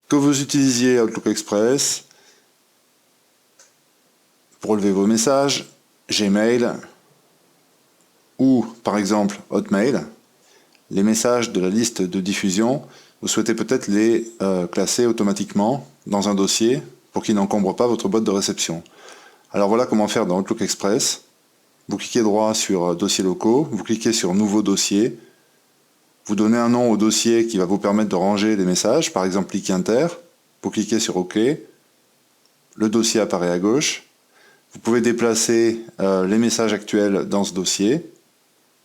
Que vous utilisiez Outlook Express pour relever vos messages, Gmail ou par exemple Hotmail, les messages de la liste de diffusion, vous souhaitez peut-être les classer automatiquement dans un dossier pour qu'ils n'encombrent pas votre boîte de réception. Alors voilà comment faire dans Outlook Express. Vous cliquez droit sur Dossiers locaux, vous cliquez sur Nouveau dossier, vous donnez un nom au dossier qui va vous permettre de ranger les messages, par exemple Likinter, vous cliquez sur OK, le dossier apparaît à gauche, vous pouvez déplacer les messages actuels dans ce dossier,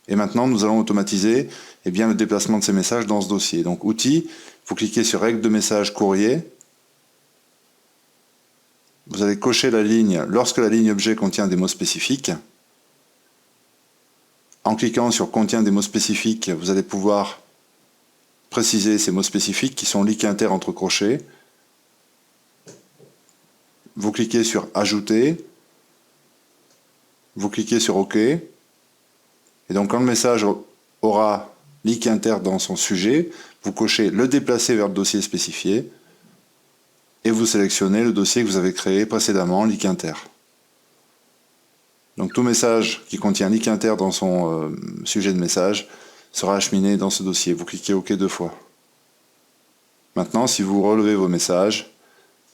et maintenant nous allons automatiser le déplacement de ces messages dans ce dossier. Donc Outils, vous cliquez sur Règles de message courrier, vous allez cocher la ligne lorsque la ligne objet contient des mots spécifiques. En cliquant sur Contient des mots spécifiques, vous allez pouvoir préciser ces mots spécifiques qui sont Likinter entre crochets. Vous cliquez sur Ajouter, vous cliquez sur OK, et donc quand le message aura Likinter dans son sujet, vous cochez le déplacer vers le dossier spécifié, et vous sélectionnez le dossier que vous avez créé précédemment, Likinter. Donc tout message qui contient Likinter dans son sujet de message sera acheminé dans ce dossier. Vous cliquez OK 2 fois. Maintenant, si vous relevez vos messages,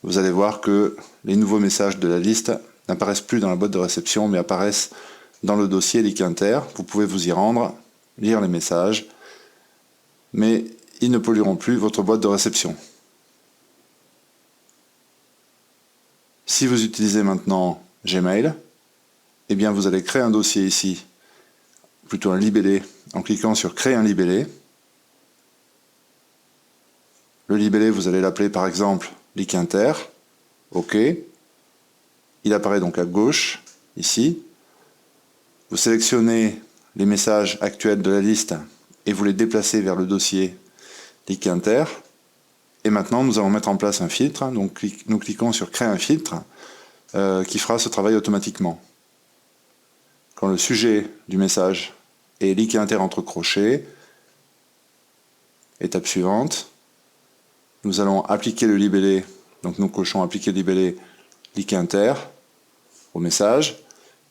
vous allez voir que les nouveaux messages de la liste n'apparaissent plus dans la boîte de réception, mais apparaissent dans le dossier Likinter. Vous pouvez vous y rendre, lire les messages, mais ils ne pollueront plus votre boîte de réception. Si vous utilisez maintenant Gmail, eh bien vous allez créer un dossier ici, plutôt un libellé, en cliquant sur Créer un libellé. Le libellé, vous allez l'appeler par exemple Likinter. OK. Il apparaît donc à gauche, ici. Vous sélectionnez les messages actuels de la liste et vous les déplacez vers le dossier Likinter. Et maintenant, nous allons mettre en place un filtre. Donc, nous cliquons sur Créer un filtre qui fera ce travail automatiquement. Quand le sujet du message est Likinter entre crochets, étape suivante, nous allons appliquer le libellé. Donc, nous cochons Appliquer libellé Likinter au message.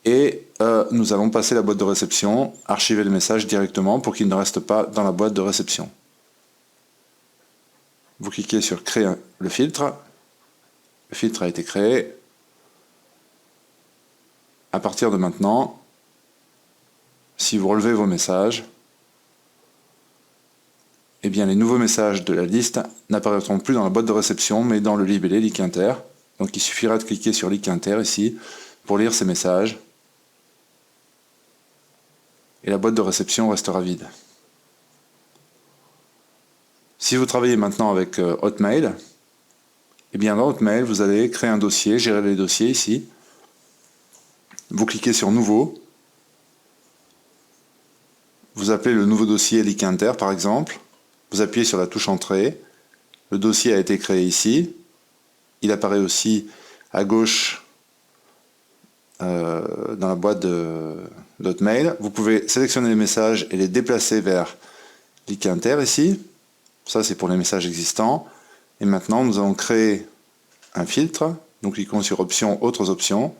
Et nous allons passer la boîte de réception, archiver le message directement pour qu'il ne reste pas dans la boîte de réception. Vous cliquez sur Créer le filtre. Le filtre a été créé. À partir de maintenant, si vous relevez vos messages, eh bien les nouveaux messages de la liste n'apparaîtront plus dans la boîte de réception, mais dans le libellé Likinter. Donc il suffira de cliquer sur Likinter ici pour lire ces messages. Et la boîte de réception restera vide. Si vous travaillez maintenant avec Hotmail, eh bien dans Hotmail, vous allez créer un dossier, gérer les dossiers ici. Vous cliquez sur Nouveau. Vous appelez le nouveau dossier Likinter par exemple. Vous appuyez sur la touche Entrée. Le dossier a été créé ici. Il apparaît aussi à gauche dans la boîte d'Hotmail. Vous pouvez sélectionner les messages et les déplacer vers Likinter ici. Ça, c'est pour les messages existants. Et maintenant, nous allons créer un filtre. Nous cliquons sur Options, Autres options.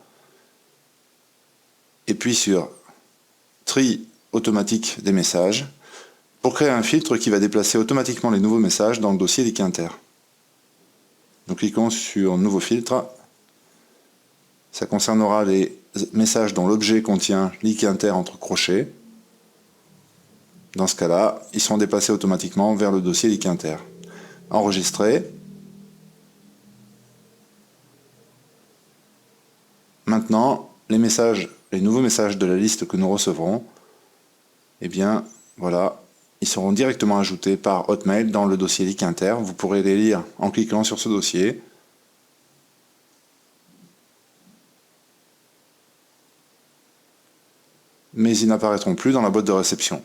Et puis sur Tri automatique des messages. Pour créer un filtre qui va déplacer automatiquement les nouveaux messages dans le dossier Likinter. Nous cliquons sur Nouveau filtre. Ça concernera les messages dont l'objet contient Likinter entre crochets. Dans ce cas-là, ils seront déplacés automatiquement vers le dossier Likinter. Enregistrer. Maintenant, les nouveaux messages de la liste que nous recevrons, eh bien, voilà, ils seront directement ajoutés par Hotmail dans le dossier Likinter. Vous pourrez les lire en cliquant sur ce dossier. Mais ils n'apparaîtront plus dans la boîte de réception.